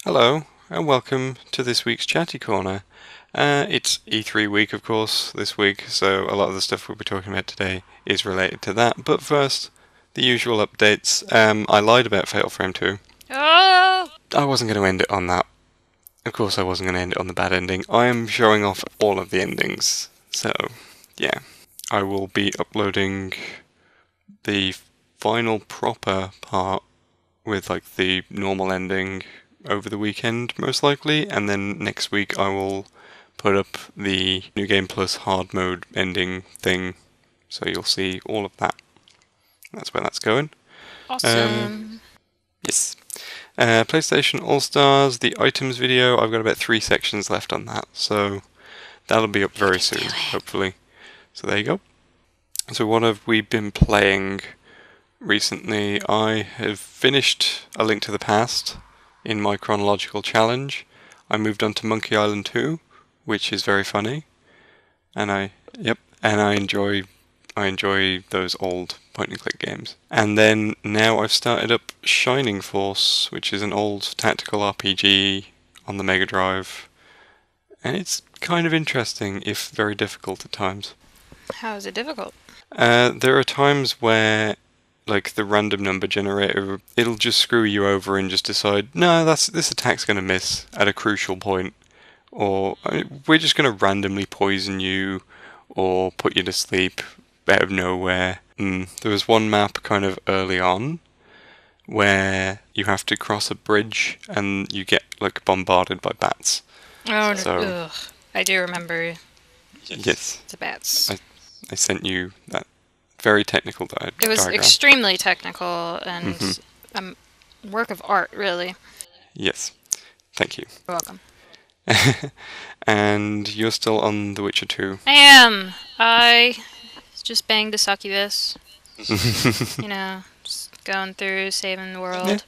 Hello, and welcome to this week's Chatty Corner. It's E3 week, of course, this week, so a lot of the stuff we'll be talking about today is related to that. But first, the usual updates. I lied about Fatal Frame 2. Oh! I wasn't going to end it on that. Of course, I wasn't going to end it on the bad ending. I am showing off all of the endings. So, yeah. I will be uploading the final proper part with, like, the normal ending over the weekend, most likely, and then next week I will put up the New Game Plus hard mode ending thing, so you'll see all of that. That's where that's going. Awesome. Yes. PlayStation All-Stars, the items video, I've got about 3 sections left on that, so that'll be up very soon, hopefully. So there you go. So what have we been playing recently? I have finished A Link to the Past in my chronological challenge. I moved on to Monkey Island 2, which is very funny, and I enjoy those old point-and-click games. And then now I've started up Shining Force, which is an old tactical RPG on the Mega Drive, and it's kind of interesting, if very difficult at times. How is it difficult? There are times where, like, the random number generator, it'll just screw you over and just decide, no, this attack's going to miss at a crucial point, or we're just going to randomly poison you or put you to sleep out of nowhere. There was one map kind of early on where you have to cross a bridge and you get, like, bombarded by bats. Oh, So- ugh. I do remember Yes, the bats. I sent you that very technical It was diagram. extremely technical and a work of art, really. Yes, thank you. You're welcome. And you're still on The Witcher 2. I am. I just banged a succubus. You know, just going through, saving the world.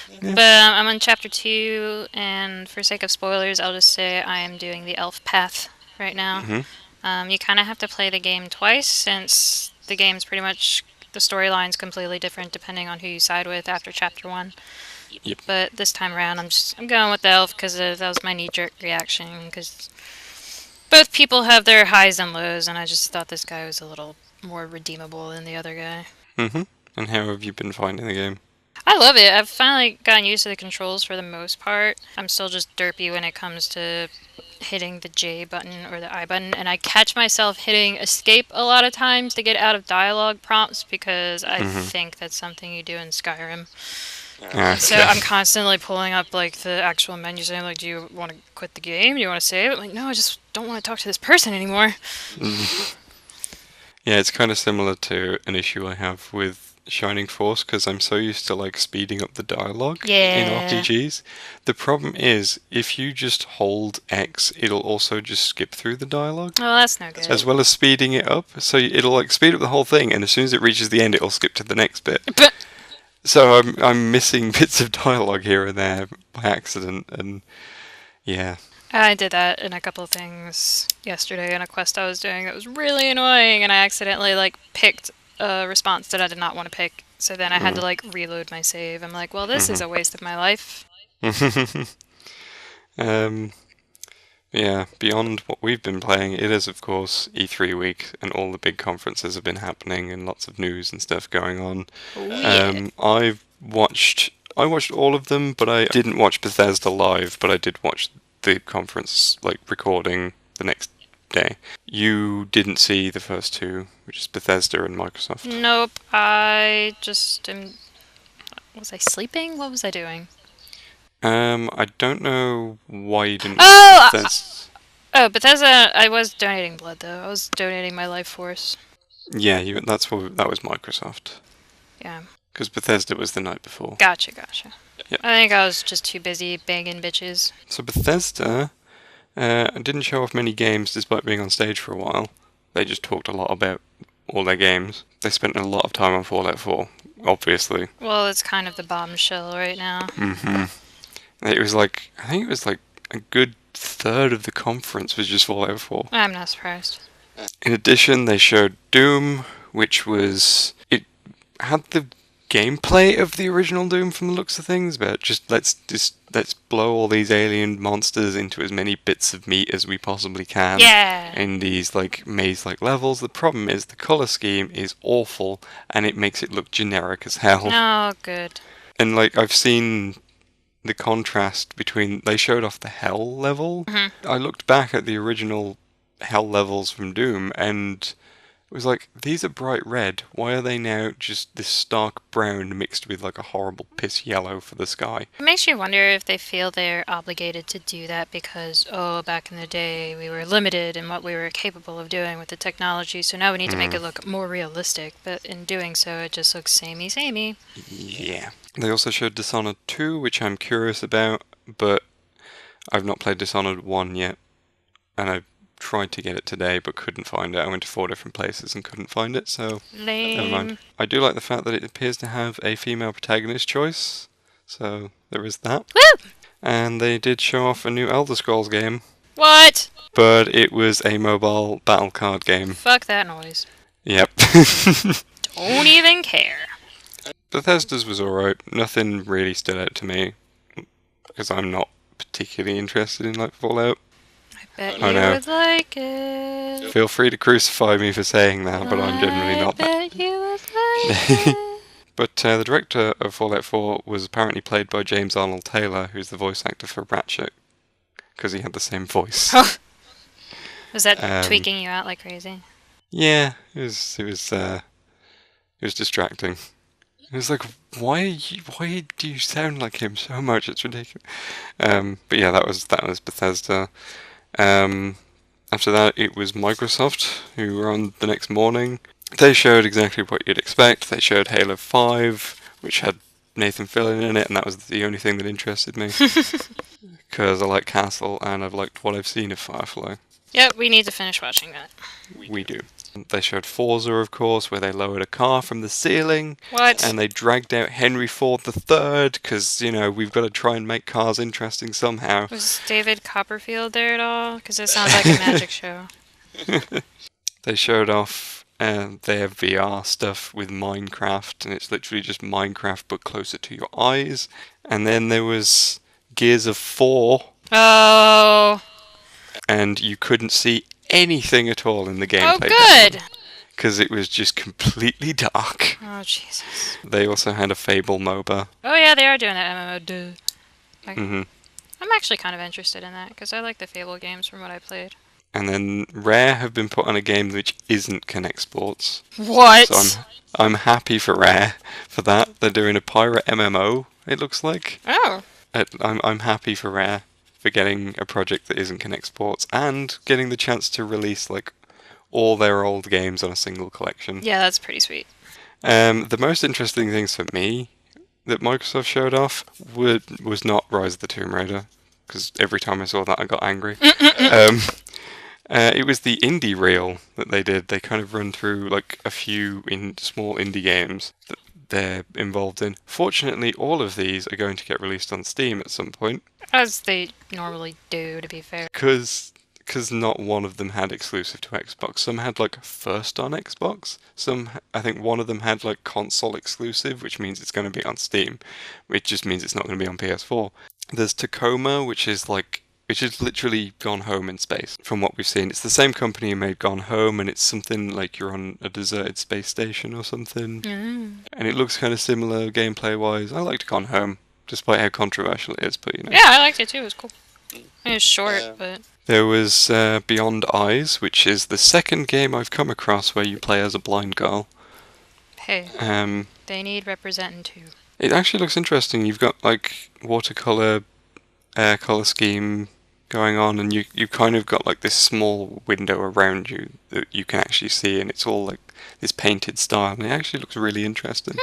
Yeah. But I'm on chapter 2, and for sake of spoilers, I'll just say I am doing the elf path right now. You kind of have to play the game twice, since the game's pretty much, the storyline's completely different depending on who you side with after chapter 1. Yep. But this time around, I'm going with the elf because that was my knee-jerk reaction, because both people have their highs and lows, and I just thought this guy was a little more redeemable than the other guy. And how have you been finding the game? I love it. I've finally gotten used to the controls for the most part. I'm still just derpy when it comes to hitting the J button or the I button, and I catch myself hitting escape a lot of times to get out of dialogue prompts because I think that's something you do in Skyrim. Okay. So I'm constantly pulling up, like, the actual menu saying, like, do you want to quit the game? Do you want to save it? Like, no, I just don't want to talk to this person anymore. Yeah, it's kind of similar to an issue I have with Shining Force, because I'm so used to, like, speeding up the dialogue in Yeah. RPGs. The problem is, if you just hold X, it'll also just skip through the dialogue, Well, that's no good. as well as speeding it up. So it'll, like, speed up the whole thing, and as soon as it reaches the end, it'll skip to the next bit. But So I'm missing bits of dialogue here and there by accident, and yeah. I did that in a couple of things yesterday in a quest I was doing that was really annoying, and I accidentally, like, picked a response that I did not want to pick. So then I had to, like, reload my save. I'm like, well, this is a waste of my life. Yeah, beyond what we've been playing, it is, of course, E3 week, and all the big conferences have been happening, and lots of news and stuff going on. Oh, yeah. I watched all of them, but I didn't watch Bethesda live, but I did watch the conference, like, recording the next day. You didn't see the first two, which is Bethesda and Microsoft. Nope, I just am... Was I sleeping? What was I doing? I don't know why you didn't Oh! watch Bethesda. Oh, Bethesda, I was donating blood, though. I was donating my life force. Yeah, that was Microsoft. Yeah. Because Bethesda was the night before. Gotcha. Yep. I think I was just too busy banging bitches. So Bethesda didn't show off many games despite being on stage for a while. They just talked a lot about all their games. They spent a lot of time on Fallout 4, obviously. Well, it's kind of the bombshell right now. I think it was like a good third of the conference was just Fallout 4. I'm not surprised. In addition, they showed Doom, which was... It had the gameplay of the original Doom from the looks of things, but let's blow all these alien monsters into as many bits of meat as we possibly can. Yeah. In these like maze-like levels. The problem is the color scheme is awful, and it makes it look generic as hell. Oh, good. And like I've seen the contrast between, they showed off the hell level. I looked back at the original hell levels from Doom, and it was like, these are bright red. Why are they now just this stark brown mixed with like a horrible piss yellow for the sky? It makes you wonder if they feel they're obligated to do that because, back in the day we were limited in what we were capable of doing with the technology, so now we need to make it look more realistic, but in doing so it just looks samey. Yeah. They also showed Dishonored 2, which I'm curious about, but I've not played Dishonored 1 yet, and I've tried to get it today but couldn't find it. I went to 4 different places and couldn't find it, so never mind. I do like the fact that it appears to have a female protagonist choice, so there is that. Woo! And they did show off a new Elder Scrolls game. What? But it was a mobile battle card game. Fuck that noise. Yep. Don't even care. Bethesda's was alright. Nothing really stood out to me, because I'm not particularly interested in like Fallout. Bet you would like it. Feel free to crucify me for saying that, but I'm generally not that. Bet you would like it. But the director of Fallout 4 was apparently played by James Arnold Taylor, who's the voice actor for Ratchet, because he had the same voice. Was that tweaking you out like crazy? Yeah, it was distracting. It was like, why do you sound like him so much? It's ridiculous. But yeah, that was Bethesda. After that, it was Microsoft, who were on the next morning. They showed exactly what you'd expect. They showed Halo 5, which had Nathan Fillion in it, and that was the only thing that interested me. Because I like Castle, and I've liked what I've seen of Firefly. Yep, we need to finish watching that. We do. They showed Forza, of course, where they lowered a car from the ceiling. What? And they dragged out Henry Ford III, because, we've got to try and make cars interesting somehow. Was David Copperfield there at all? Because it sounds like a magic show. They showed off their VR stuff with Minecraft, and it's literally just Minecraft but closer to your eyes. And then there was Gears of 4. Oh. And you couldn't see anything at all in the gameplay. Oh, good! Because it was just completely dark. Oh, Jesus. They also had a Fable MOBA. Oh, yeah, they are doing that MMO. Mm-hmm. I'm actually kind of interested in that, because I like the Fable games from what I played. And then Rare have been put on a game which isn't Kinect Sports. What? So I'm happy for Rare for that. They're doing a pirate MMO, it looks like. Oh. I'm happy for Rare for getting a project that isn't Kinect Sports and getting the chance to release like all their old games on a single collection. Yeah, that's pretty sweet. The most interesting things for me that Microsoft showed off was not Rise of the Tomb Raider, because every time I saw that I got angry. It was the indie reel that they did. They kind of run through like a few small indie games that they're involved in. Fortunately, all of these are going to get released on Steam at some point. As they normally do, to be fair. Because not one of them had exclusive to Xbox. Some had like first on Xbox. I think one of them had like console exclusive, which means it's going to be on Steam, which just means it's not going to be on PS4. There's Tacoma, which is literally Gone Home in space, from what we've seen. It's the same company who made Gone Home, and it's something like you're on a deserted space station or something. Mm. And it looks kind of similar gameplay-wise. I liked Gone Home, despite how controversial it is, but Yeah, I liked it too. It was cool. It was short, but... There was Beyond Eyes, which is the second game I've come across where you play as a blind girl. Hey, they need representing too. It actually looks interesting. You've got like watercolor color scheme going on, and you kind of got like this small window around you that you can actually see, and it's all like this painted style, and it actually looks really interesting.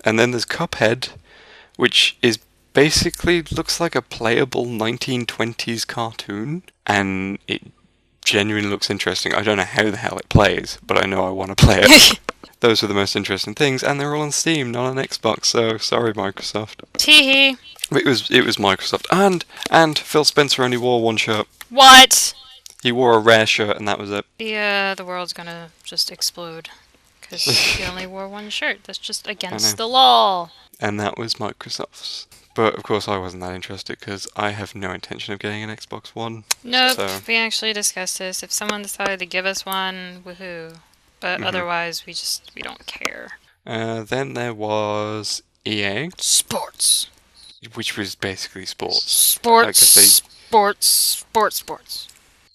And then there's Cuphead, which is basically looks like a playable 1920s cartoon, and it genuinely looks interesting. I don't know how the hell it plays, but I know I want to play it. Those are the most interesting things, and they're all on Steam, not on Xbox, so sorry Microsoft. Teehee. It was Microsoft, and Phil Spencer only wore one shirt. What? He wore a Rare shirt, and that was it. The world's gonna just explode. Because he only wore one shirt. That's just against the law. And that was Microsoft's. But of course I wasn't that interested because I have no intention of getting an Xbox One. Nope, So. we actually discussed this. If someone decided to give us one, woohoo. But otherwise, we don't care. Then there was EA. Sports. Which was basically sports. Sports.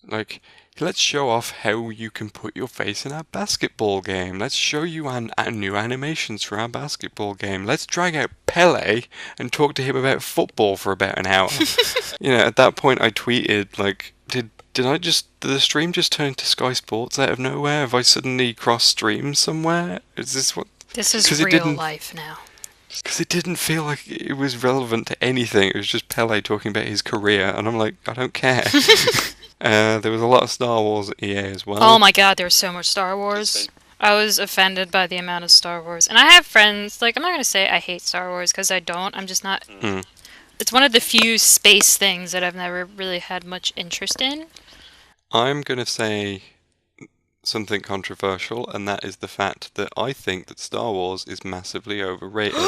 Like, let's show off how you can put your face in our basketball game. Let's show you new animations for our basketball game. Let's drag out Pele and talk to him about football for about an hour. At that point I tweeted, like, did the stream just turn to Sky Sports out of nowhere? Have I suddenly crossed streams somewhere? Is this what... This is real life now. Because it didn't feel like it was relevant to anything. It was just Pele talking about his career, and I'm like, I don't care. There was a lot of Star Wars at EA as well. Oh my god, there was so much Star Wars. I was offended by the amount of Star Wars. And I have friends, like, I'm not going to say I hate Star Wars, because I don't. I'm just not... It's one of the few space things that I've never really had much interest in. I'm going to say something controversial, and that is the fact that I think that Star Wars is massively overrated.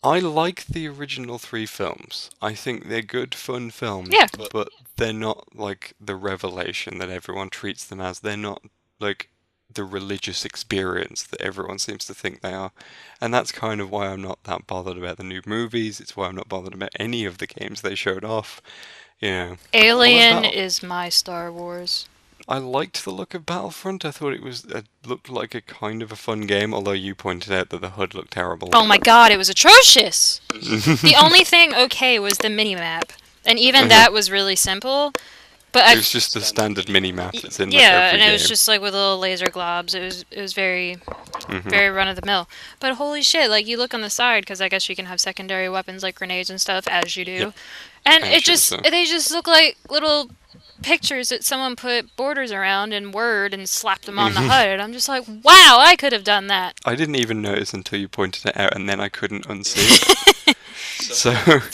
I like the original 3 films. I think they're good, fun films. Yeah. But they're not like the revelation that everyone treats them as. They're not like the religious experience that everyone seems to think they are. And that's kind of why I'm not that bothered about the new movies. It's why I'm not bothered about any of the games they showed off. Alien is my Star Wars. I liked the look of Battlefront. I thought it looked like a kind of a fun game, although you pointed out that the HUD looked terrible. Oh my god, it was atrocious! The only thing okay was the minimap. And even that was really simple. But it was just the standard mini-map that's in every and it game. was just like with little laser globs. It was very, very run-of-the-mill. But holy shit, like you look on the side, because I guess you can have secondary weapons like grenades and stuff, as you do. Yep. And they just look like little pictures that someone put borders around in Word and slapped them on the HUD. I'm just like, wow, I could have done that. I didn't even notice until you pointed it out, and then I couldn't unsee it.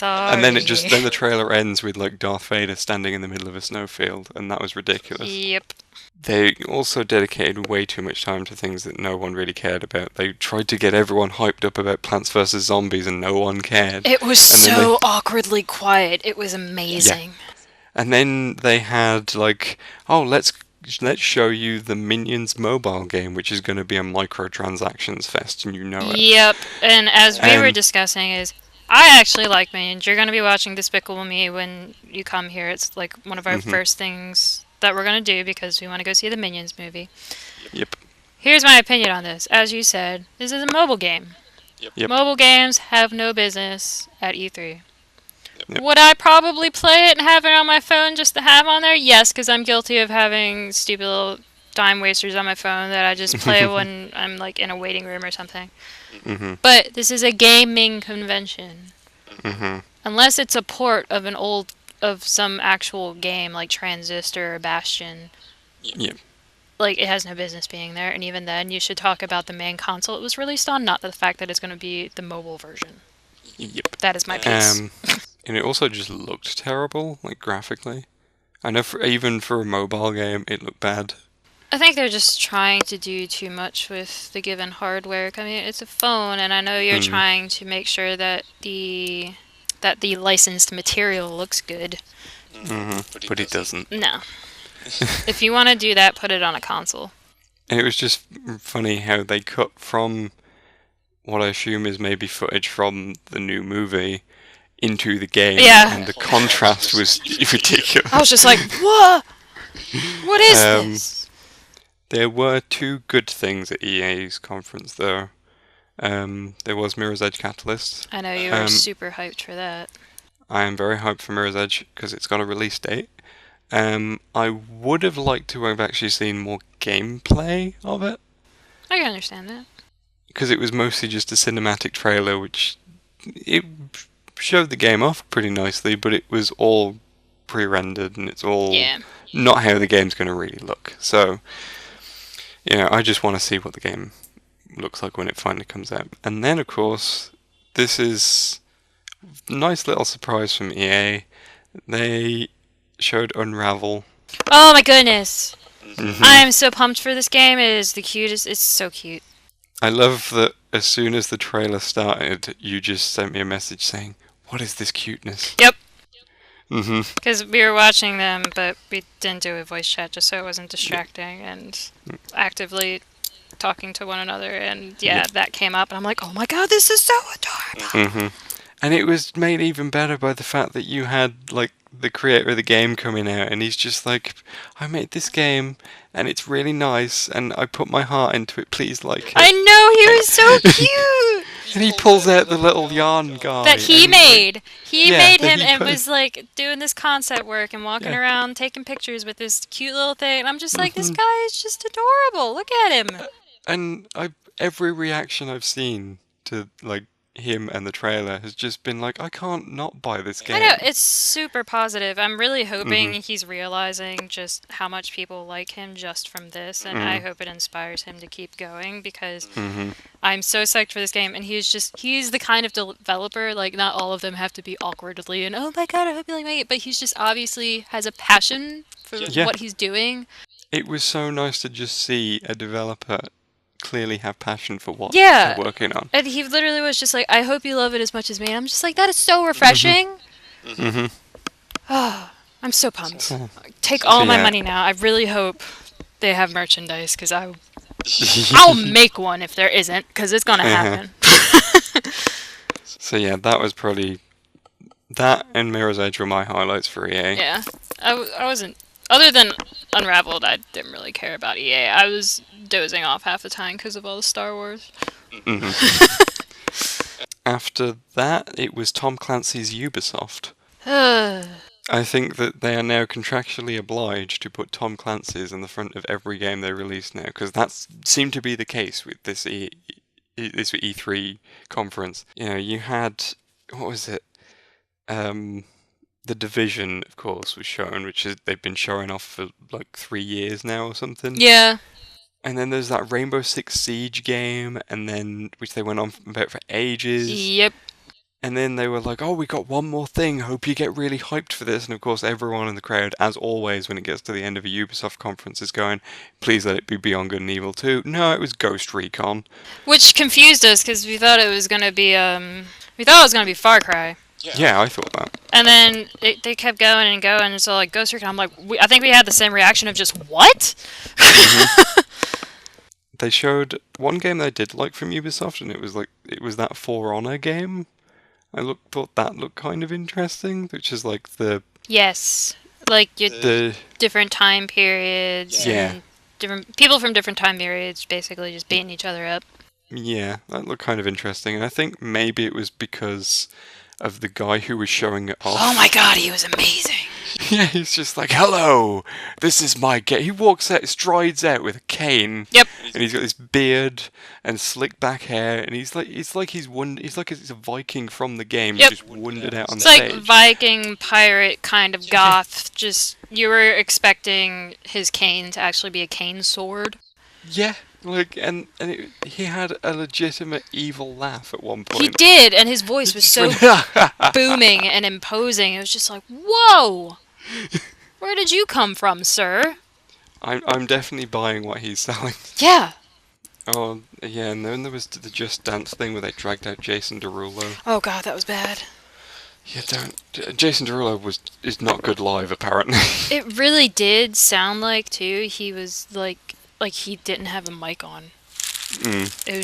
And then then the trailer ends with like Darth Vader standing in the middle of a snowfield, and that was ridiculous. Yep. They also dedicated way too much time to things that no one really cared about. They tried to get everyone hyped up about Plants vs. Zombies, and no one cared. It was so awkwardly quiet. It was amazing. Yeah. And then they had like, oh, let's show you the Minions mobile game, which is going to be a microtransactions fest, and you know it. Yep. And as we were discussing is, I actually like Minions. You're going to be watching Despicable Me when you come here. It's like one of our first things that we're going to do because we want to go see the Minions movie. Yep. Here's my opinion on this. As you said, this is a mobile game. Yep. Mobile games have no business at E3. Yep. Would I probably play it and have it on my phone just to have on there? Yes, because I'm guilty of having stupid little time wasters on my phone that I just play when I'm like in a waiting room or something. But this is a gaming convention. Unless it's a port of some actual game like Transistor or Bastion. Yep. Like, it has no business being there, and even then, you should talk about the main console it was released on, not the fact that it's going to be the mobile version. Yep. That is my piece. And it also just looked terrible, like, graphically. I know even for a mobile game, it looked bad. I think they're just trying to do too much with the given hardware. I mean, it's a phone, and I know you're trying to make sure that the licensed material looks good. But it doesn't. No. If you want to do that, put it on a console. And it was just funny how they cut from what I assume is maybe footage from the new movie into the game. Yeah. And the contrast was ridiculous. I was just like, what? What is this? There were 2 good things at EA's conference, though. There was Mirror's Edge Catalyst. I know you were super hyped for that. I am very hyped for Mirror's Edge because it's got a release date. I would have liked to have actually seen more gameplay of it. I can understand that. Because it was mostly just a cinematic trailer, which it showed the game off pretty nicely, but it was all pre-rendered and it's all not how the game's going to really look. So, I just want to see what the game looks like when it finally comes out. And then, of course, this is a nice little surprise from EA. They showed Unravel. Oh my goodness! I am so pumped for this game. It is the cutest. It's so cute. I love that as soon as the trailer started, you just sent me a message saying, "What is this cuteness?" Yep. Mhm. Because we were watching them, but we didn't do a voice chat just so it wasn't distracting and actively talking to one another. And that came up, and I'm like, oh my god, this is so adorable. Mhm. And it was made even better by the fact that you had like the creator of the game coming out, and he's just like, "I made this game, and it's really nice, and I put my heart into it. Please like it." I know, he was so cute. And he pulls out the little yarn guy That he and, made. Like, He yeah, made that him he and put- was like doing this concept work and walking Yeah. around taking pictures with this cute little thing. And I'm just like, this guy is just adorable. Look at him. And every reaction I've seen to like him and the trailer has just been like, I can't not buy this game. I know, it's super positive. I'm really hoping he's realizing just how much people like him just from this, and I hope it inspires him to keep going because I'm so psyched for this game. And he's the kind of developer, like, not all of them have to be awkwardly and, oh my god, I hope you like it, but he's just obviously has a passion for what he's doing. It was so nice to just see a developer clearly have passion for what Yeah. they're working on. And he literally was just like, I hope you love it as much as me. And I'm just like, that is so refreshing. Oh, I'm so pumped. Take all my money now. I really hope they have merchandise because I'll make one if there isn't, because it's going to happen. So yeah, that was probably... That and Mirror's Edge were my highlights for EA. Yeah. I wasn't... Other than Unraveled, I didn't really care about EA. I was dozing off half the time because of all the Star Wars. After that, it was Tom Clancy's Ubisoft. I think that they are now contractually obliged to put Tom Clancy's in the front of every game they release now, because that seemed to be the case with this E3 conference. You know, you had... What was it? The Division, of course, was shown, which is they've been showing off for like 3 years now or something. Yeah. And then there's that Rainbow Six Siege game, and then which they went on about for ages. Yep. And then they were like, "Oh, we got one more thing. Hope you get really hyped for this." And of course, everyone in the crowd, as always, when it gets to the end of a Ubisoft conference, is going, "Please let it be Beyond Good and Evil 2." No, it was Ghost Recon. Which confused us because we thought it was gonna be Far Cry. Yeah, I thought that. And then they kept going and going, and so like Ghost Recon, I'm like, I think we had the same reaction of just what? They showed one game that I did like from Ubisoft, and it was that For Honor game. Thought that looked kind of interesting, which is like the Yes, like your different time periods. Yeah. And different people from different time periods basically just beating each other up. Yeah, that looked kind of interesting, and I think maybe it was because of the guy who was showing it off. Oh my god, he was amazing. Yeah, he's just like, "Hello, this is my game." He walks out, strides out with a cane. Yep. And he's got this beard and slick back hair, and he's like he's like he's a Viking from the game. Yep. He just wandered out on It's stage. like Viking pirate kind of goth. Just you were expecting his cane to actually be a cane sword. Yeah, like he had a legitimate evil laugh at one point. He did, and his voice was so booming and imposing. It was just like, whoa! Where did you come from, sir? I'm definitely buying what he's selling. Yeah. Oh yeah, and then there was the Just Dance thing where they dragged out Jason Derulo. Oh god, that was bad. Yeah, Jason Derulo is not good live apparently. It really did sound like too. He was like he didn't have a mic on. It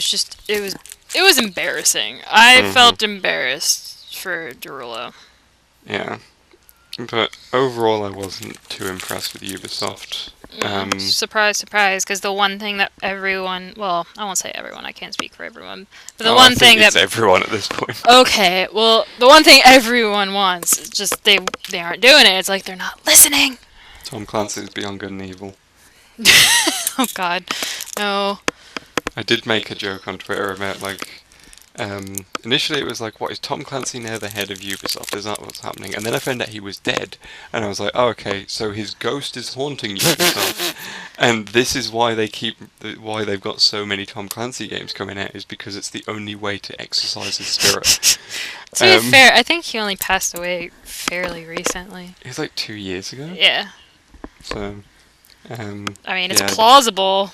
was embarrassing. I felt embarrassed for Derulo. Yeah, but overall I wasn't too impressed with Ubisoft. Surprise, surprise, because the one thing that everyone, well, I won't say everyone, I can't speak for everyone, but the one thing it's everyone at this point. Okay, well, the one thing everyone wants is just they aren't doing it. It's like they're not listening. Tom Clancy's Beyond Good and Evil. Oh god, no. I did make a joke on Twitter about like, initially it was like, what, is Tom Clancy now the head of Ubisoft? Is that what's happening? And then I found out he was dead, and I was like, oh, okay, so his ghost is haunting Ubisoft, and this is why why they've got so many Tom Clancy games coming out, is because it's the only way to exercise his spirit. To be fair, I think he only passed away fairly recently. It was like 2 years ago. Yeah. So, I mean, it's yeah. plausible.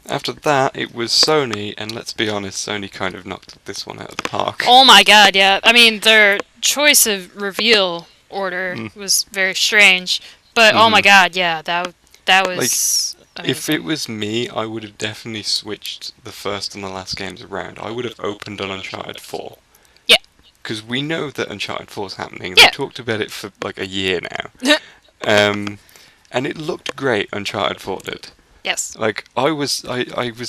After that, it was Sony, and let's be honest, Sony kind of knocked this one out of the park. Oh my god, yeah. I mean, their choice of reveal order was very strange. But oh my god, yeah, that was amazing. If it was me, I would have definitely switched the first and the last games around. I would have opened on Uncharted 4. Yeah. Because we know that Uncharted 4 is happening. Yeah. They talked about it for like a year now. And it looked great, Uncharted 4 did. Yes. Like, I was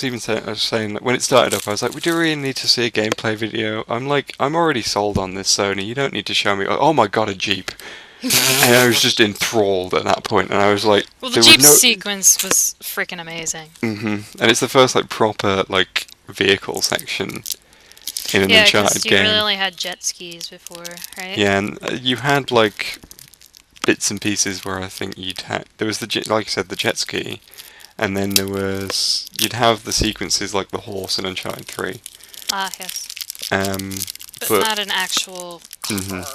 even saying like, when it started up, I was like, we do really need to see a gameplay video. I'm already sold on this, Sony. You don't need to show me, oh my god, a Jeep. And I was just enthralled at that point, and I was like... Well, the Jeep sequence was freaking amazing. And it's the first, like, proper, like, vehicle section in an Uncharted game. Yeah, you really only had jet skis before, right? Yeah, and you had, like, bits and pieces where I think there was, like you said, the jet ski, and then you'd have the sequences like the horse in Uncharted 3. Ah, yes. But not an actual car.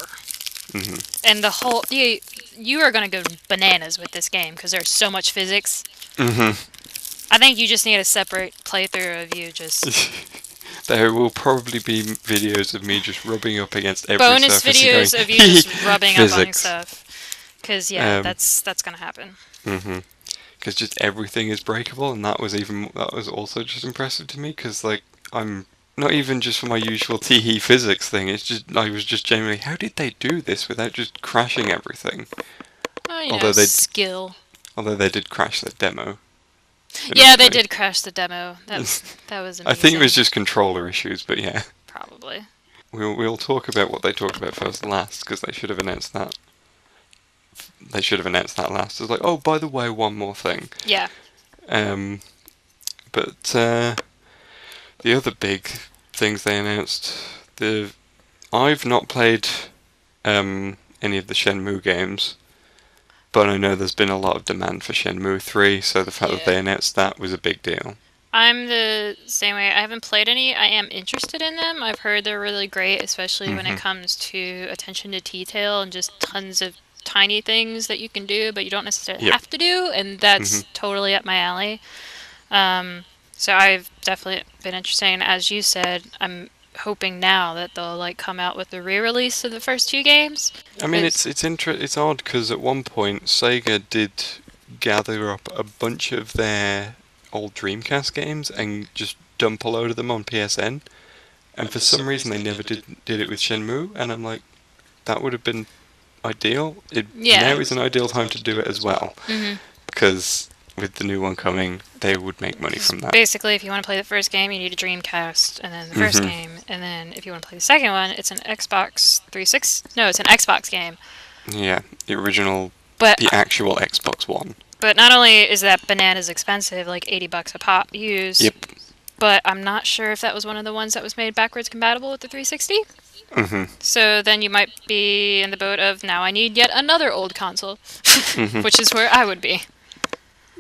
And the whole... You are going to go bananas with this game, because there's so much physics. I think you just need a separate playthrough of you just... There will probably be videos of me just rubbing up against every bonus surface videos going, of you just rubbing up on stuff. Because, yeah, that's going to happen. Because just everything is breakable, and that was also just impressive to me, because, like, I'm... Not even just for my usual tee physics thing, it's just, I was just genuinely, how did they do this without just crashing everything? Well, skill. Although they did crash the demo. Yeah, they did crash the demo. That was amazing. I think it was just controller issues, but yeah. Probably. We'll talk about what they talked about first and last, because they should have announced that. They should have announced that last. It's like, oh, by the way, one more thing. Yeah. But the other big things they announced, I've not played any of the Shenmue games, but I know there's been a lot of demand for Shenmue 3, so the fact that they announced that was a big deal. I'm the same way. I haven't played any. I am interested in them. I've heard they're really great, especially when it comes to attention to detail and just tons of tiny things that you can do, but you don't necessarily have to do, and that's totally up my alley. So I've definitely been interested, and as you said, I'm hoping now that they'll like come out with the re-release of the first two games. I mean, it's odd because at one point Sega did gather up a bunch of their old Dreamcast games and just dump a load of them on PSN, and for some reason they never did it with Shenmue, and I'm like, that would have been ideal. Now is an ideal time to do it as well, because with the new one coming, they would make money from that. Basically, if you want to play the first game, you need a Dreamcast, and then the first game, and then if you want to play the second one, it's an Xbox 360. No, it's an Xbox game. Yeah, the original, the actual Xbox One. But not only is that bananas expensive, like $80 a pop used. Yep. But I'm not sure if that was one of the ones that was made backwards compatible with the 360. So then you might be in the boat of, now I need yet another old console, which is where I would be.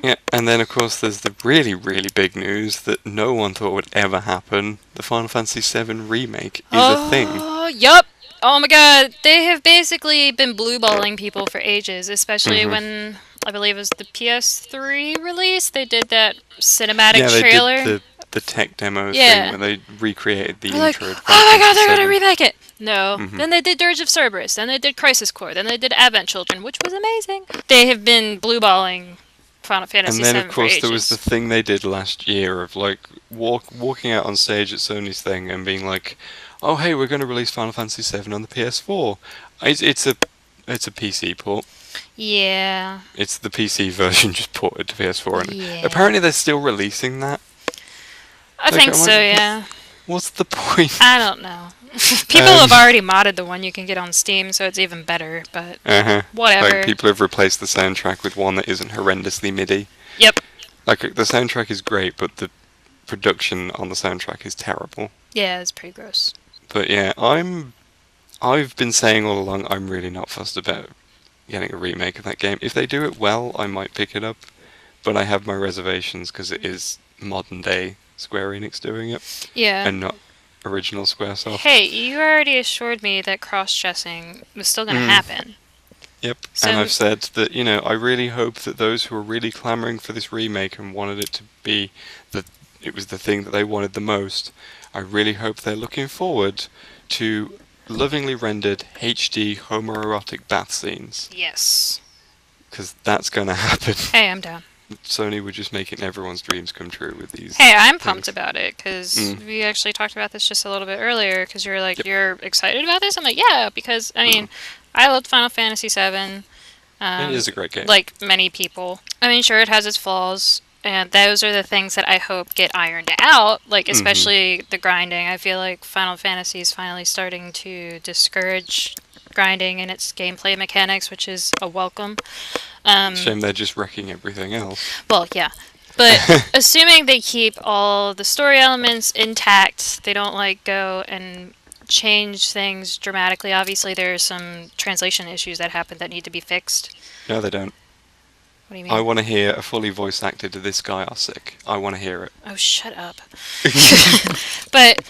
Yeah, and then of course there's the really, really big news that no one thought would ever happen. The Final Fantasy VII Remake is a thing. Oh, yup! Oh my god, they have basically been blueballing people for ages, especially when, I believe it was the PS3 release, they did that cinematic trailer. Yeah, they did the tech demo thing where they recreated the intro. Like, oh my god, they're gonna remake it! No. Then they did Dirge of Cerberus, then they did Crisis Core, then they did Advent Children, which was amazing. They have been blueballing Final Fantasy VII. And then, of course, there was the thing they did last year of, like, walking out on stage at Sony's thing and being like, oh, hey, we're going to release Final Fantasy VII on the PS4. It's a PC port. Yeah. It's the PC version just ported to PS4. And apparently they're still releasing that. I think so, yeah. What's the point? I don't know. People have already modded the one you can get on Steam, so it's even better, but whatever. Like, people have replaced the soundtrack with one that isn't horrendously MIDI. Yep. Like, the soundtrack is great, but the production on the soundtrack is terrible. Yeah, it's pretty gross. But yeah, I've been saying all along, I'm really not fussed about getting a remake of that game. If they do it well, I might pick it up, but I have my reservations because it is modern day Square Enix doing it. Yeah. And not original Squaresoft. Hey, you already assured me that cross-chessing was still going to happen. Yep, So and I've said that, I really hope that those who are really clamoring for this remake and wanted it to be it was the thing that they wanted the most, I really hope they're looking forward to lovingly rendered HD homoerotic bath scenes, yes. because that's going to happen. Hey, I'm down. Sony were just making everyone's dreams come true with these. Hey, I'm pumped things. about it because we actually talked about this just a little bit earlier. Because you're like, Yep. you're excited about this. I'm like, yeah, because I mean, I loved Final Fantasy VII. It is a great game. Like many people. I mean, sure, it has its flaws, and those are the things that I hope get ironed out. Like especially the grinding. I feel like Final Fantasy is finally starting to discourage grinding in its gameplay mechanics, which is a welcome. Shame they're just wrecking everything else. Well, yeah. But assuming they keep all the story elements intact, they don't like go and change things dramatically. Obviously, there are some translation issues that happen that need to be fixed. No, they don't. What do you mean? I want to hear a fully voice acted "This guy are sick." I want to hear it. Oh, shut up. But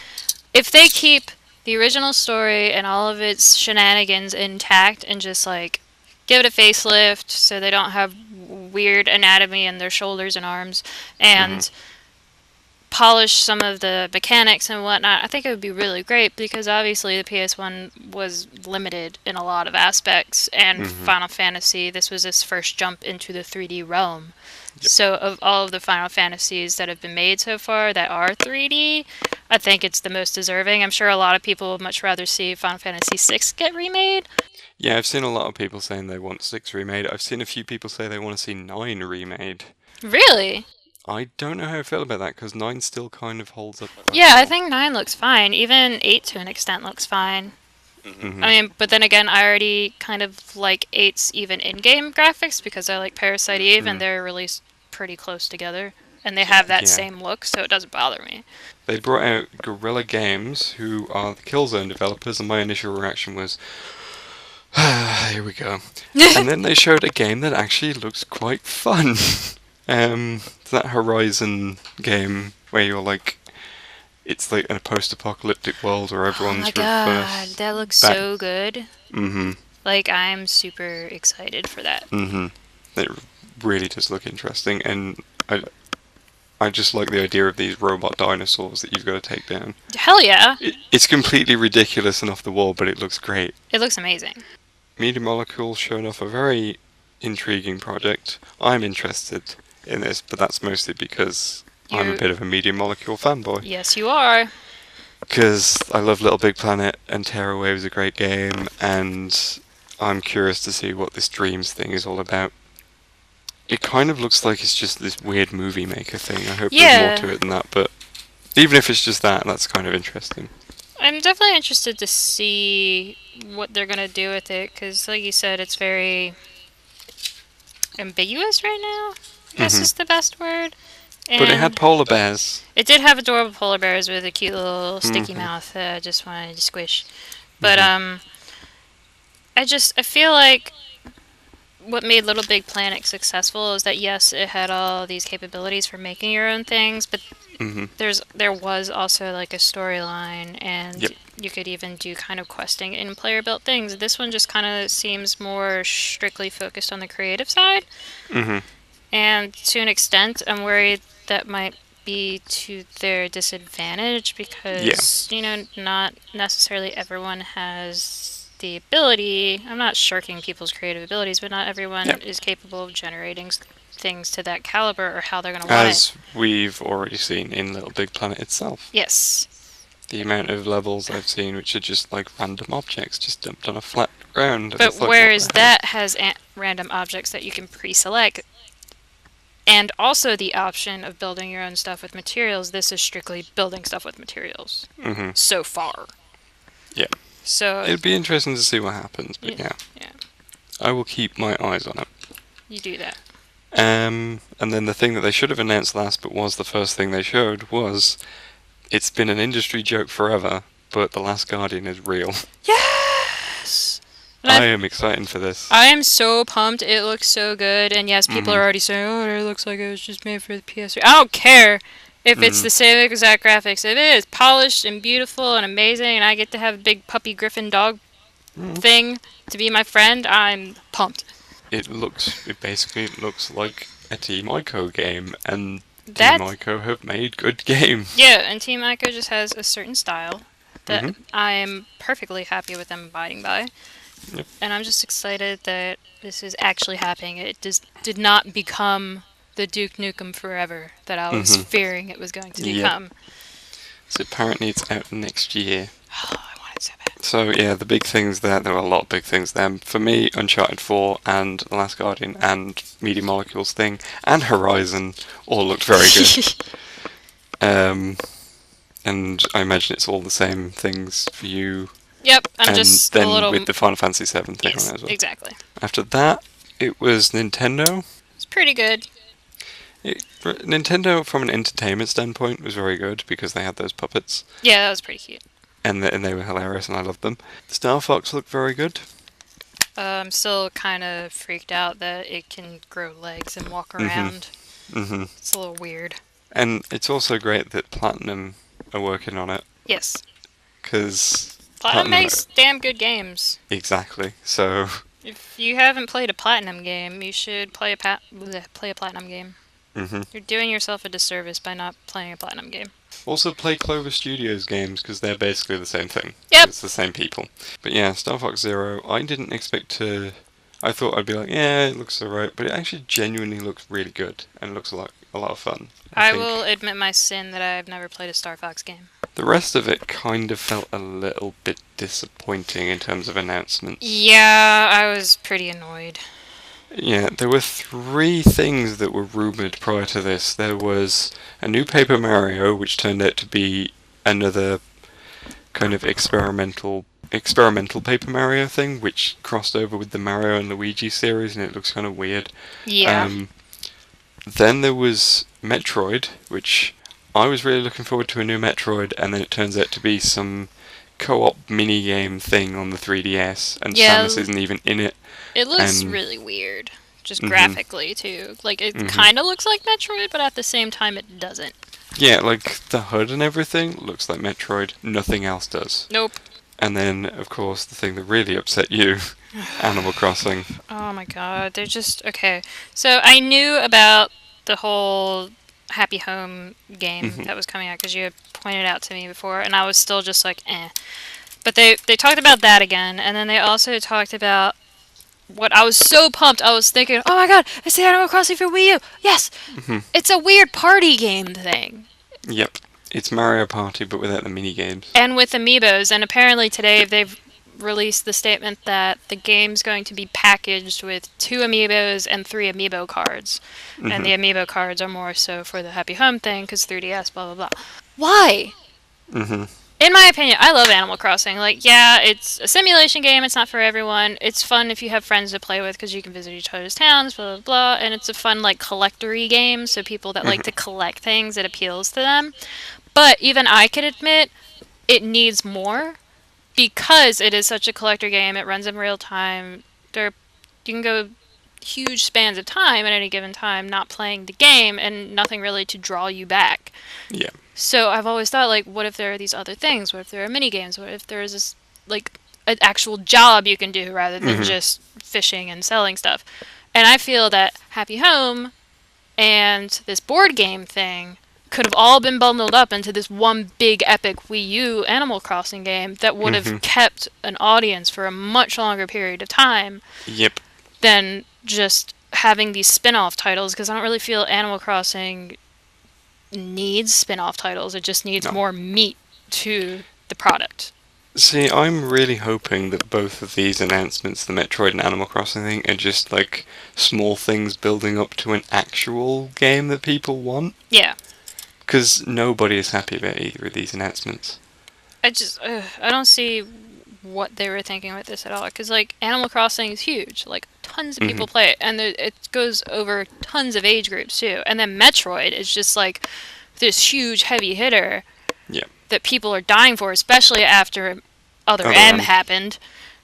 if they keep the original story and all of its shenanigans intact and just like give it a facelift so they don't have weird anatomy in their shoulders and arms and polish some of the mechanics and whatnot, I think it would be really great because obviously the PS1 was limited in a lot of aspects, and Final Fantasy, this was its first jump into the 3D realm. Yep. So of all of the Final Fantasies that have been made so far that are 3D, I think it's the most deserving. I'm sure a lot of people would much rather see Final Fantasy VI get remade. Yeah, I've seen a lot of people saying they want 6 remade. I've seen a few people say they want to see 9 remade. Really? I don't know how I feel about that because 9 still kind of holds up. Yeah, I think 9 looks fine. Even 8 to an extent looks fine. I mean, but then again, I already kind of like 8's even in-game graphics because I like Parasite Eve and they're released pretty close together. And they have that same look, so it doesn't bother me. They brought out Guerrilla Games, who are the Killzone developers, and my initial reaction was, here we go. And then they showed a game that actually looks quite fun. That Horizon game where you're like, it's like in a post-apocalyptic world where everyone's Oh my god, that looks so good. Like, I'm super excited for that. It really does look interesting, and I just like the idea of these robot dinosaurs that you've got to take down. Hell yeah. It's completely ridiculous and off the wall, but it looks great. It looks amazing. Media Molecule showed off a very intriguing project. I'm interested in this, but that's mostly because I'm a bit of a Media Molecule fanboy. Yes, you are. Because I love Little Big Planet, and Tearaway was a great game, and I'm curious to see what this Dreams thing is all about. It kind of looks like it's just this weird movie maker thing. I hope there's more to it than that, but even if it's just that, that's kind of interesting. I'm definitely interested to see what they're going to do with it, because like you said, it's very ambiguous right now, I guess is the best word. And but it had polar bears. It did have adorable polar bears with a cute little sticky mouth that I just wanted to squish. But I feel like what made Little Big Planet successful is that yes, it had all these capabilities for making your own things, but there was also like a storyline, and you could even do kind of questing in player built things. This one just kind of seems more strictly focused on the creative side, and to an extent, I'm worried that might be to their disadvantage because not necessarily everyone has the ability. I'm not shirking people's creative abilities, but not everyone is capable of generating things to that caliber or how they're going to want it. As we've already seen in Little Big Planet itself. Yes. The amount of levels I've seen which are just like random objects just dumped on a flat ground. But whereas that has random objects that you can pre-select, and also the option of building your own stuff with materials, this is strictly building stuff with materials. So far. Yeah. So it'd be interesting to see what happens, but yeah. I will keep my eyes on it. You do that. And then the thing that they should have announced last, but was the first thing they showed, was it's been an industry joke forever, but The Last Guardian is real. Yes! I am excited for this. I am so pumped. It looks so good, and yes, people are already saying, oh, it looks like it was just made for the PS3. I don't care if it's the same exact graphics. If it is polished and beautiful and amazing, and I get to have a big puppy griffin dog thing to be my friend, I'm pumped. It basically looks like a Team Ico game, and Team That's Ico have made good games. yeah, and Team Ico just has a certain style that Mhm. I am perfectly happy with them abiding by. Yep. And I'm just excited that this is actually happening. It did not become the Duke Nukem Forever that I was fearing it was going to Yep. become. So apparently it's out next year. Oh, I want it so bad. So yeah, the big things there were a lot of big things there. For me, Uncharted 4 and The Last Guardian and Media Molecules thing and Horizon all looked very good. And I imagine it's all the same things for you. Yep, I'm And just then a little... with the Final Fantasy 7 thing yes, on it as well. exactly. After that, it was Nintendo. It's pretty good. Nintendo, from an entertainment standpoint, was very good because they had those puppets. Yeah, that was pretty cute. And they were hilarious, and I loved them. Star Fox looked very good. I'm still kind of freaked out that it can grow legs and walk around. Mm-hmm. It's a little weird. And it's also great that Platinum are working on it. Yes. Because Platinum makes damn good games. Exactly. So If you haven't played a Platinum game, you should play a Platinum game. Mm-hmm. You're doing yourself a disservice by not playing a Platinum game. Also play Clover Studios games because they're basically the same thing. Yep. It's the same people. But yeah, Star Fox Zero, I didn't expect to... I thought I'd be like, yeah, it looks alright, but it actually genuinely looks really good and looks a lot of fun. I think will admit my sin that I've never played a Star Fox game. the rest of it kind of felt a little bit disappointing in terms of announcements. Yeah, I was pretty annoyed. Yeah, there were 3 things that were rumoured prior to this. There was a new Paper Mario, which turned out to be another kind of experimental Paper Mario thing, which crossed over with the Mario and Luigi series, and it looks kind of weird. Yeah. Then there was Metroid, which I was really looking forward to a new Metroid, and then it turns out to be some co-op mini-game thing on the 3DS, and Yeah. Samus isn't even in it. It looks and- really weird. Just graphically, too. Like, it kind of looks like Metroid, but at the same time, it doesn't. Yeah, like, the HUD and everything looks like Metroid, nothing else does. Nope. And then, of course, the thing that really upset you, Animal Crossing. Oh my god, they're just... Okay, so I knew about the whole Happy Home game that was coming out, because you had pointed out to me before, and I was still just like, eh. But they talked about that again, and then they also talked about what I was so pumped. I was thinking, oh my god, it's the Animal Crossing for Wii U! Yes! It's a weird party game thing. Yep. It's Mario Party, but without the mini-games. And with amiibos, and apparently today they've released the statement that the game's going to be packaged with 2 amiibos and 3 amiibo cards. And the amiibo cards are more so for the Happy Home thing, because 3DS, blah blah blah. Why? In my opinion, I love Animal Crossing. Like, yeah, it's a simulation game, it's not for everyone. It's fun if you have friends to play with, because you can visit each other's towns, blah blah blah. And it's a fun, like, collectory game, so people that like to collect things, it appeals to them. But even I can admit, it needs more. Because it is such a collector game, it runs in real time. You can go huge spans of time at any given time not playing the game, and nothing really to draw you back. Yeah. So I've always thought, like, what if there are these other things? What if there are mini games? What if there is this, like, an actual job you can do rather than just fishing and selling stuff? And I feel that Happy Home and this board game thing could have all been bundled up into this one big epic Wii U Animal Crossing game that would have kept an audience for a much longer period of time Yep. than just having these spin-off titles, because I don't really feel Animal Crossing needs spin-off titles. It just needs more meat to the product. See, I'm really hoping that both of these announcements, the Metroid and Animal Crossing thing, are just, like, small things building up to an actual game that people want. Yeah. Because nobody is happy about either of these announcements. I don't see what they were thinking with this at all. Because, like, Animal Crossing is huge. Like, tons of people play it. And it goes over tons of age groups, too. And then Metroid is just, like, this huge heavy hitter that people are dying for, especially after Other M happened.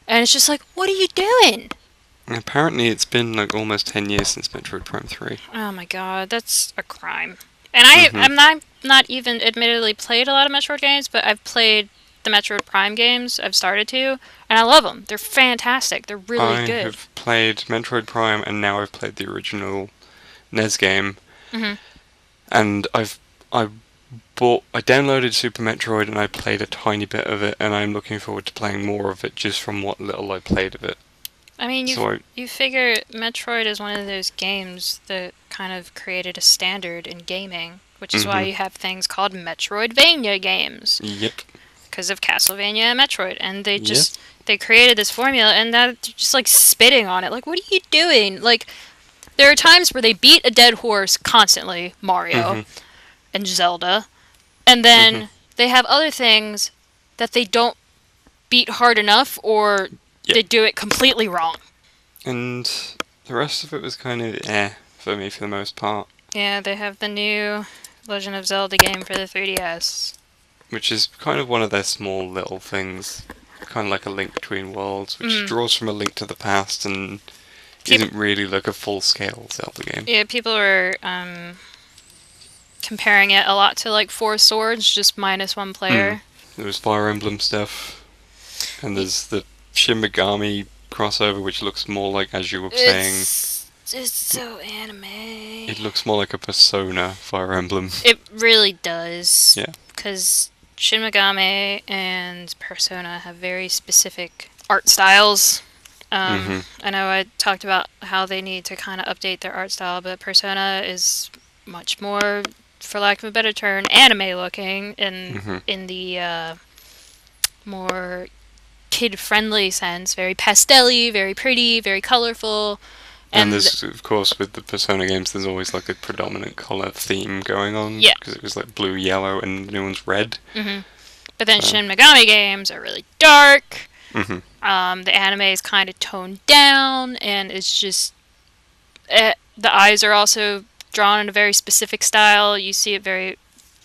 And it's just like, what are you doing? Apparently it's been, like, almost 10 years since Metroid Prime 3. Oh my god, that's a crime. And I'm not even admittedly played a lot of Metroid games, but I've played the Metroid Prime games. I've started to, and I love them. They're fantastic. They're really I good. have played Metroid Prime, and now I've played the original NES game, and I downloaded Super Metroid, and I played a tiny bit of it, and I'm looking forward to playing more of it just from what little I played of it. I mean, you figure Metroid is one of those games that kind of created a standard in gaming, which is why you have things called Metroidvania games. Yep. Because of Castlevania and Metroid, and they created this formula, and that they're just like spitting on it. Like, what are you doing? Like, there are times where they beat a dead horse constantly, Mario and Zelda, and then they have other things that they don't beat hard enough, or they do it completely wrong. And the rest of it was kind of for me for the most part. Yeah, they have the new Legend of Zelda game for the 3DS. Which is kind of one of their small little things. Kind of like a Link Between Worlds, which draws from A Link to the Past and isn't really like a full-scale Zelda game. Yeah, people are comparing it a lot to like Four Swords, just minus one player. There was Fire Emblem stuff, and there's the Shin Megami crossover, which looks more like, as you were saying... It's so anime. It looks more like a Persona Fire Emblem. It really does. Yeah. Because Shin Megami and Persona have very specific art styles. I know I talked about how they need to kind of update their art style, but Persona is much more, for lack of a better term, anime looking in the more kid-friendly sense. Very pastel-y, very pretty, very colorful. And there's, of course, with the Persona games, there's always like a predominant colour theme going on. Yeah. Because it was like blue, yellow, and the new one's red. But then Shin Megami games are really dark. Mm-hmm. The anime is kind of toned down, and it's just... the eyes are also drawn in a very specific style. You see it very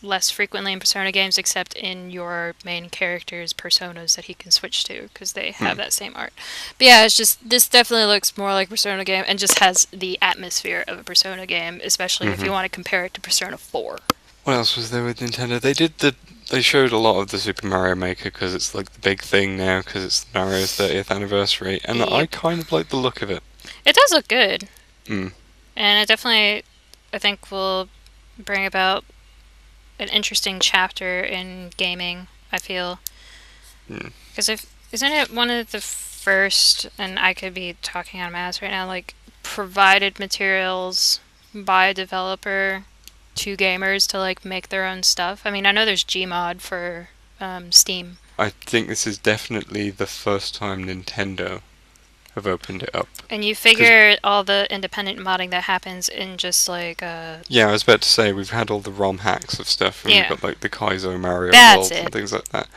less frequently in Persona games, except in your main character's personas that he can switch to, because they have that same art. But yeah, it's just, this definitely looks more like a Persona game, and just has the atmosphere of a Persona game, especially if you want to compare it to Persona 4. What else was there with Nintendo? They showed a lot of the Super Mario Maker, because it's like the big thing now, because it's Mario's 30th anniversary, and I kind of like the look of it. It does look good. And it definitely, I think, will bring about an interesting chapter in gaming, I feel. Because isn't it one of the first, and I could be talking out of my ass right now, like, provided materials by a developer to gamers to, like, make their own stuff? I mean, I know there's Gmod for Steam. I think this is definitely the first time Nintendo have opened it up. And you figure all the independent modding that happens in just like Yeah, I was about to say, we've had all the ROM hacks of stuff, and we've got like the Kaizo Mario World and things like that.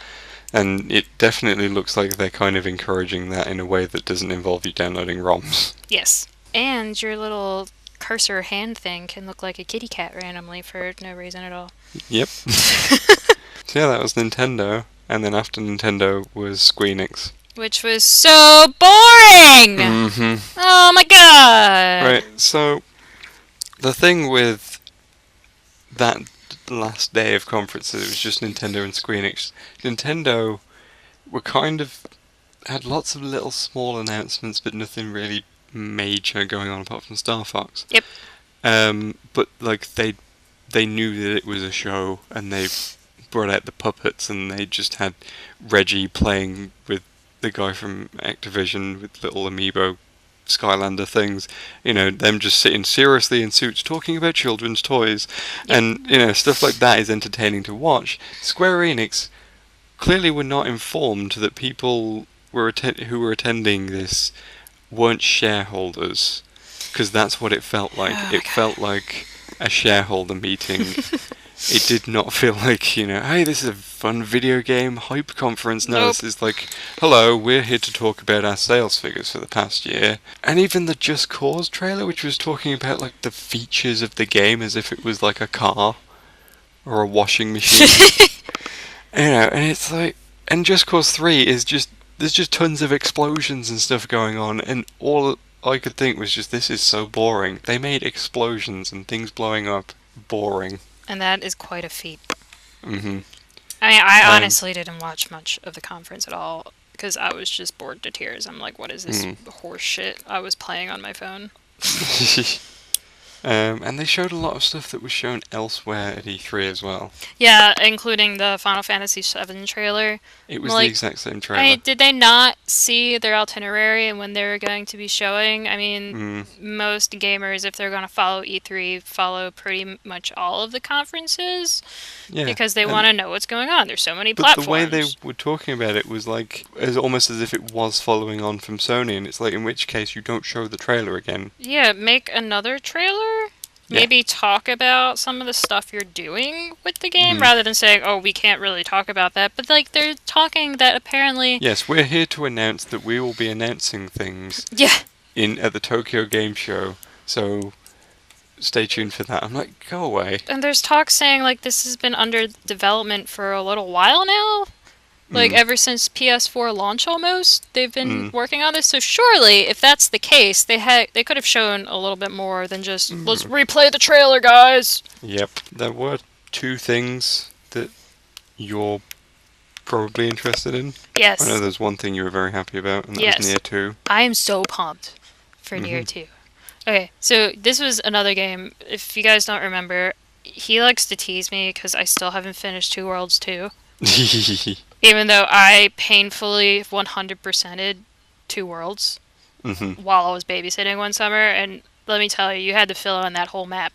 And it definitely looks like they're kind of encouraging that in a way that doesn't involve you downloading ROMs. Yes. And your little cursor hand thing can look like a kitty cat randomly for no reason at all. Yep. So yeah, that was Nintendo, and then after Nintendo was Squeenix. Which was so boring! Oh my god! Right, so the thing with that last day of conferences, it was just Nintendo and Squeenix. Nintendo were had lots of little small announcements, but nothing really major going on apart from Star Fox. Yep. But like they knew that it was a show, and they brought out the puppets, and they just had Reggie playing with the guy from Activision with little amiibo Skylander things, them just sitting seriously in suits talking about children's toys, and stuff like that is entertaining to watch. Square Enix clearly were not informed that people who were attending this weren't shareholders, because that's what it felt like. It felt like a shareholder meeting. It did not feel like, hey, this is a fun video game hype conference. No, This is like, hello, we're here to talk about our sales figures for the past year. And even the Just Cause trailer, which was talking about like the features of the game as if it was like a car or a washing machine. And it's like, and Just Cause 3 is there's just tons of explosions and stuff going on, and all I could think was just, this is so boring. They made explosions and things blowing up boring. And that is quite a feat. I mean, I Um, honestly didn't watch much of the conference at all because I was just bored to tears. I'm like, what is this horse shit I was playing on my phone? and they showed a lot of stuff that was shown elsewhere at E3 as well. Yeah, including the Final Fantasy VII trailer. It was the Like, exact same trailer. did they not see their itinerary and when they were going to be showing? I mean, most gamers, if they're going to follow E3, follow pretty much all of the conferences because they want to know what's going on. There's so many platforms. But the way they were talking about it was like, almost as if it was following on from Sony, and it's like, in which case you don't show the trailer again. Yeah, make another trailer. Maybe talk about some of the stuff you're doing with the game rather than saying, oh, we can't really talk about that. But, like, they're talking that apparently... Yes, we're here to announce that we will be announcing things at the Tokyo Game Show, so stay tuned for that. I'm like, go away. And there's talk saying, like, this has been under development for a little while now. Like, ever since PS4 launch almost, they've been working on this. So surely, if that's the case, they could have shown a little bit more than just, let's replay the trailer, guys! Yep. There were two things that you're probably interested in. Yes. I know there's one thing you were very happy about, and that was Nier 2. I am so pumped for Nier 2. Okay, so this was another game. If you guys don't remember, he likes to tease me because I still haven't finished Two Worlds 2. Even though I painfully 100%ed Two Worlds while I was babysitting one summer, and let me tell you, you had to fill in that whole map.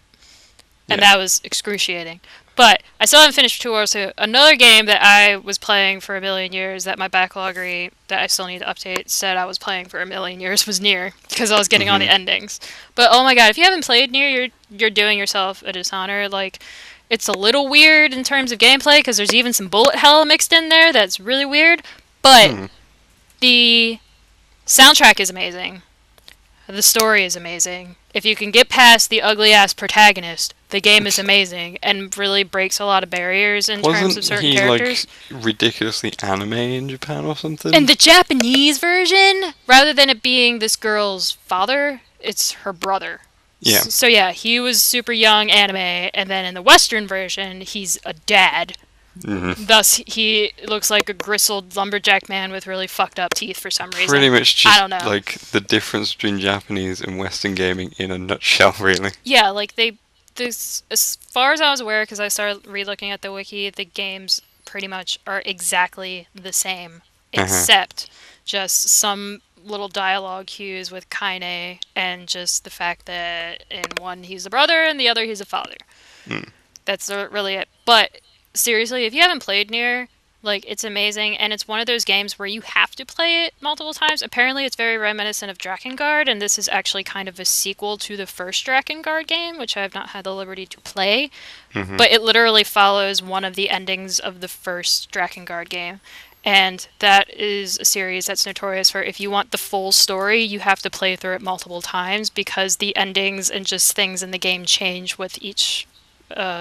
And that was excruciating. But I still haven't finished Two Worlds 2. Another game that I was playing for a million years that my backloggery that I still need to update said I was playing for a million years was Nier, because I was getting all the endings. But oh my god, if you haven't played Nier, you're doing yourself a dishonor. Like, it's a little weird in terms of gameplay, because there's even some bullet hell mixed in there that's really weird. But the soundtrack is amazing. The story is amazing. If you can get past the ugly-ass protagonist, the game is amazing and really breaks a lot of barriers in terms of certain characters. Wasn't he, like, ridiculously anime in Japan or something? In the Japanese version, rather than it being this girl's father, it's her brother. Yeah. So yeah, he was super young anime, and then in the Western version, he's a dad. Thus, he looks like a grizzled lumberjack man with really fucked up teeth for some reason. Pretty much just, I don't know. Like, the difference between Japanese and Western gaming in a nutshell, really. Yeah, like, as far as I was aware, because I started re-looking at the wiki, the games pretty much are exactly the same, except just some little dialogue cues with Kaine, and just the fact that in one he's a brother, and the other he's a father. That's really it. But seriously, if you haven't played Nier, like, it's amazing, and it's one of those games where you have to play it multiple times. Apparently, it's very reminiscent of Drakengard, and this is actually kind of a sequel to the first Drakengard game, which I have not had the liberty to play. But it literally follows one of the endings of the first Drakengard game. And that is a series that's notorious for, if you want the full story, you have to play through it multiple times, because the endings and just things in the game change with each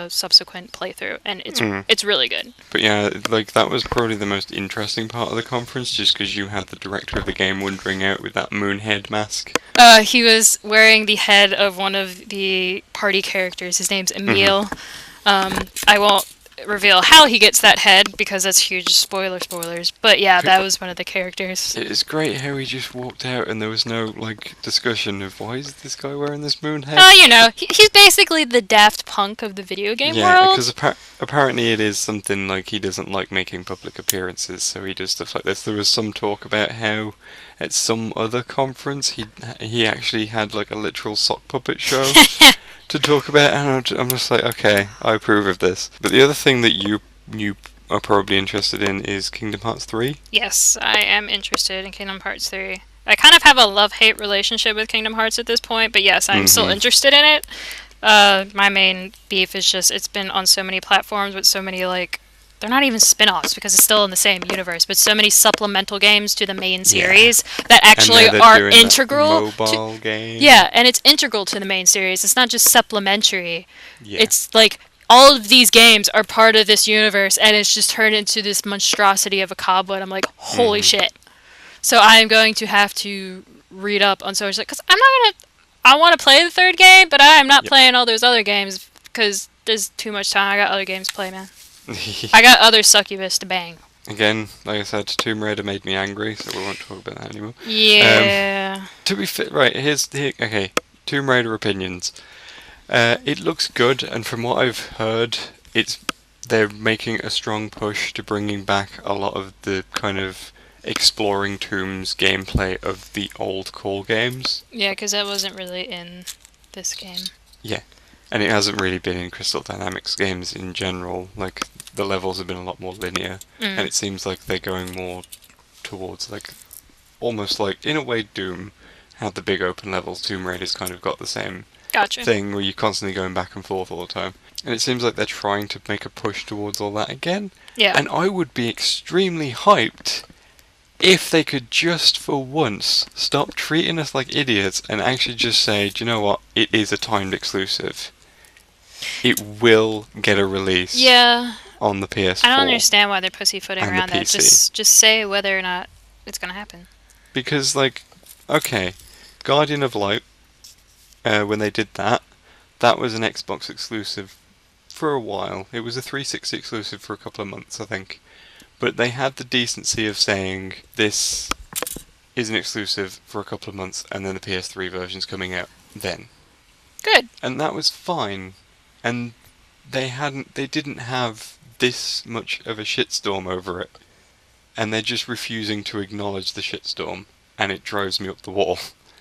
subsequent playthrough, and it's really good. But yeah, like, that was probably the most interesting part of the conference, just because you had the director of the game wandering out with that moon head mask. He was wearing the head of one of the party characters. His name's Emile. I won't reveal how he gets that head, because that's huge spoilers, but yeah, that was one of the characters. It's great how he just walked out and there was no, like, discussion of why is this guy wearing this moon head. You know, he's basically the Daft Punk of the video game world. Yeah, because apparently it is something like he doesn't like making public appearances, so he does stuff like this. There was some talk about how at some other conference he actually had, like, a literal sock puppet show to talk about, and I'm just like, okay, I approve of this. But the other thing that you are probably interested in is Kingdom Hearts 3. Yes, I am interested in Kingdom Hearts 3. I kind of have a love-hate relationship with Kingdom Hearts at this point, but yes, I'm still interested in it. My main beef is just, it's been on so many platforms with so many, like, they're not even spin-offs because it's still in the same universe, but so many supplemental games to the main series that actually are integral mobile game. Yeah, and it's integral to the main series. It's not just supplementary. It's like all of these games are part of this universe, and it's just turned into this monstrosity of a cobweb. I'm like, holy shit. So I'm going to have to read up on so much, because I want to play the third game, but I am not playing all those other games because there's too much time. I got other games to play, man. I got other succubus to bang. Again, like I said, Tomb Raider made me angry, so we won't talk about that anymore. Yeah. To be fit, right, okay, Tomb Raider opinions. It looks good, and from what I've heard, they're making a strong push to bringing back a lot of the kind of exploring tombs gameplay of the old core games. Yeah, because that wasn't really in this game. Yeah, and it hasn't really been in Crystal Dynamics games in general. Like, the levels have been a lot more linear, and it seems like they're going more towards, like, almost like, in a way, Doom had the big open levels. Tomb Raider's kind of got the same thing where you're constantly going back and forth all the time. And it seems like they're trying to make a push towards all that again. Yeah. And I would be extremely hyped if they could just for once stop treating us like idiots and actually just say, do you know what, it is a timed exclusive. It will get a release on the PS4. I don't understand why they're pussyfooting around that. Just say whether or not it's going to happen. Because, like, okay, Guardian of Light, when they did that, that was an Xbox exclusive for a while. It was a 360 exclusive for a couple of months, I think. But they had the decency of saying, this is an exclusive for a couple of months, and then the PS3 version's coming out then. Good. And that was fine. And they didn't have this much of a shitstorm over it. And they're just refusing to acknowledge the shitstorm, and it drives me up the wall.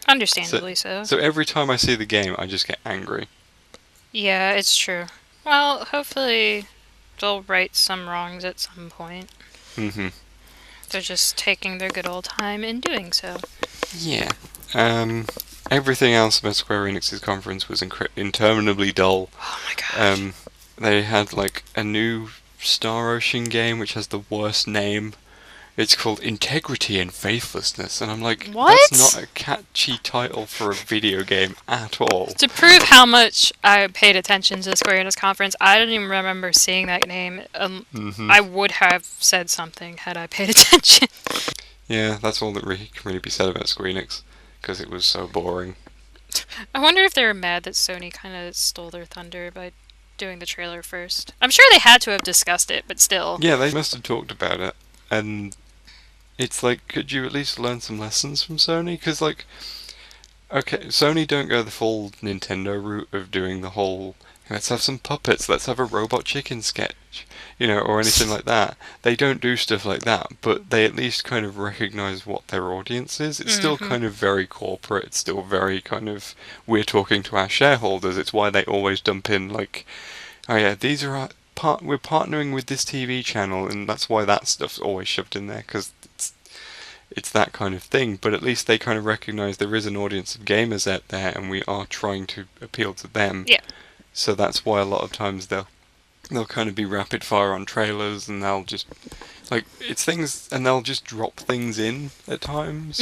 Understandably so. So every time I see the game, I just get angry. Yeah, it's true. Well, hopefully they'll right some wrongs at some point. Mm-hmm. They're just taking their good old time in doing so. Yeah. Everything else about Square Enix's conference was interminably dull. Oh my gosh. They had, like, a new Star Ocean game, which has the worst name. It's called Integrity and Faithlessness, and I'm like, what? That's not a catchy title for a video game at all. To prove how much I paid attention to the Square Enix conference, I don't even remember seeing that name. I would have said something had I paid attention. Yeah, that's all that can really be said about Square Enix, because it was so boring. I wonder if they were mad that Sony kind of stole their thunder by doing the trailer first. I'm sure they had to have discussed it, but still. Yeah, they must have talked about it, and it's like, could you at least learn some lessons from Sony? Because, like, okay, Sony don't go the full Nintendo route of doing the whole, let's have some puppets, let's have a robot chicken sketch, or anything like that. They don't do stuff like that, but they at least kind of recognize what their audience is. It's still kind of very corporate, it's still very kind of, we're talking to our shareholders. It's why they always dump in, like, oh yeah, these are we're partnering with this TV channel, and that's why that stuff's always shoved in there, because it's that kind of thing. But at least they kind of recognize there is an audience of gamers out there, and we are trying to appeal to them. Yeah. So that's why a lot of times they'll kind of be rapid fire on trailers, and they'll just, like, it's things, and they'll just drop things in at times.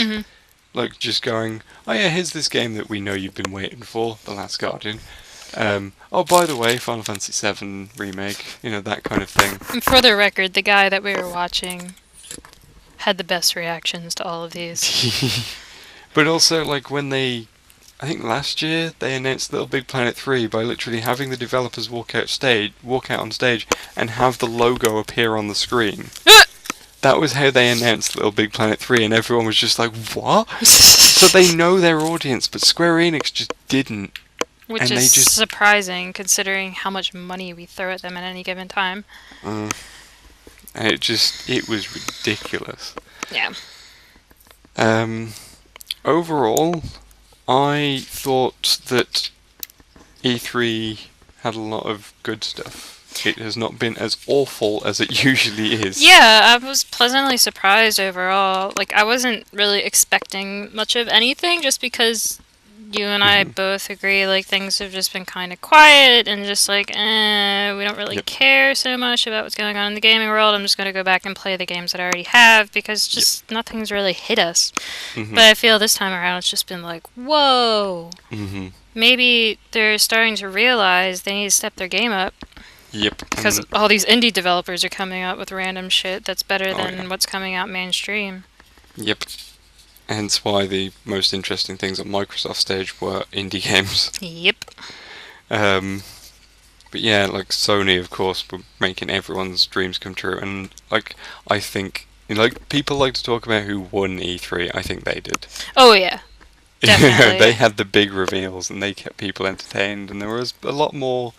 Like, just going, oh yeah, here's this game that we know you've been waiting for, The Last Guardian. Oh, by the way, Final Fantasy VII Remake, that kind of thing. And for the record, the guy that we were watching had the best reactions to all of these. But also, like, when I think last year, they announced Little Big Planet 3 by literally having the developers walk out on stage and have the logo appear on the screen. That was how they announced Little Big Planet 3, and everyone was just like, what? So they know their audience, but Square Enix just didn't. Which is surprising, considering how much money we throw at them at any given time. And it was ridiculous. Yeah. Overall, I thought that E3 had a lot of good stuff. It has not been as awful as it usually is. Yeah, I was pleasantly surprised overall. Like, I wasn't really expecting much of anything, just because you and I both agree, like, things have just been kind of quiet and just like, we don't really care so much about what's going on in the gaming world. I'm just going to go back and play the games that I already have, because just nothing's really hit us. But I feel this time around it's just been like, whoa. Maybe they're starting to realize they need to step their game up. Yep. Because all these indie developers are coming out with random shit that's better than what's coming out mainstream. Yep. Hence why the most interesting things at Microsoft stage were indie games. Yep. But yeah, like Sony, of course, were making everyone's dreams come true, and like I think, like people like to talk about who won E3. I think they did. Oh yeah, They definitely. had the big reveals, and they kept people entertained, and there was a lot more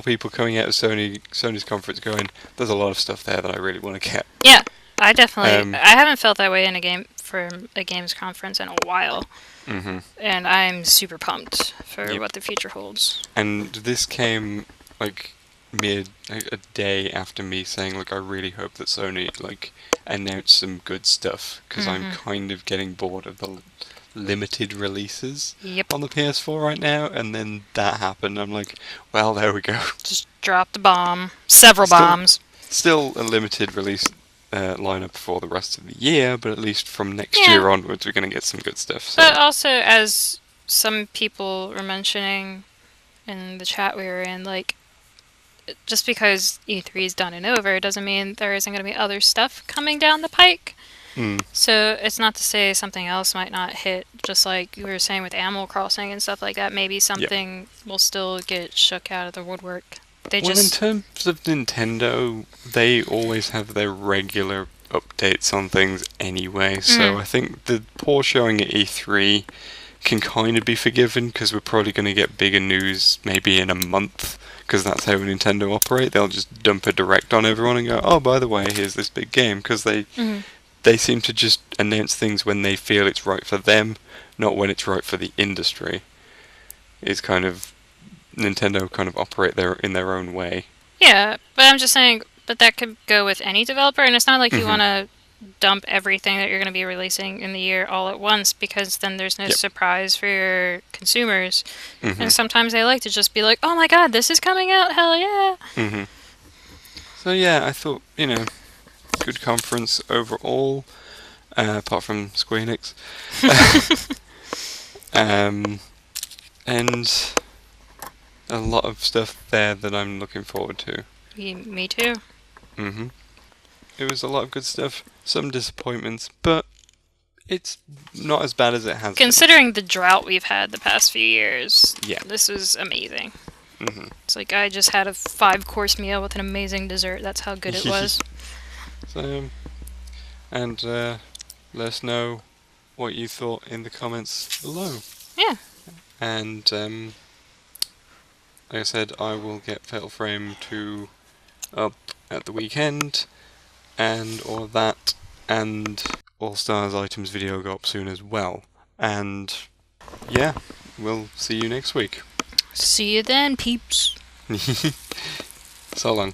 people coming out of Sony's conference going, "There's a lot of stuff there that I really want to get." Yeah, I definitely. Um, I haven't felt that way in a game for a games conference in a while, mhm. and I'm super pumped for Yep. what the future holds. And this came like a day after me saying, like, I really hope that Sony like announce some good stuff because I'm Hmm. kind of getting bored of the limited releases Yep. on the PS4 right now. And then that happened. I'm like, well, there we go. Just drop the bomb. Several Still, bombs. still a limited release lineup for the rest of the year, but at least from next Yeah, year onwards, we're gonna get some good stuff. So, but also as some people were mentioning in the chat we were in, like just because E3 is done and over doesn't mean there isn't going to be other stuff coming down the pike. mm, So it's not to say something else might not hit, just like you were saying with Animal Crossing and stuff like that. Maybe yeah. something will still get shook out of the woodwork. They Well, in just. terms of Nintendo, they always have their regular updates on things anyway, so Mm, I think the poor showing at E3 can kind of be forgiven because we're probably going to get bigger news maybe in a month because that's how Nintendo operate. They'll just dump a direct on everyone and go, "Oh, by the way, here's this big game," because mm, they seem to just announce things when they feel it's right for them, not when it's right for the industry. It's kind of Nintendo kind of operate in their own way. yeah, but I'm just saying, but that could go with any developer, and it's not like you Hmm. want to dump everything that you're going to be releasing in the year all at once because then there's no Yep. surprise for your consumers. Hmm. And sometimes they like to just be like, "Oh my god, this is coming out! Hell yeah!" Hmm. So yeah, I thought, good conference overall, apart from Squeenix. um, and a lot of stuff there that I'm looking forward to. Me too. Hmm. It was a lot of good stuff, some disappointments, but it's not as bad as it has been. Considering the drought we've had the past few years, Yeah. this was amazing. Hmm. It's like I just had a 5-course meal with an amazing dessert. That's how good it was. So, and let us know what you thought in the comments below. Yeah. And like I said, I will get Fatal Frame 2 up at the weekend, and all of that, and All Stars items video go up soon as well. And yeah, we'll see you next week. See you then, peeps. So long.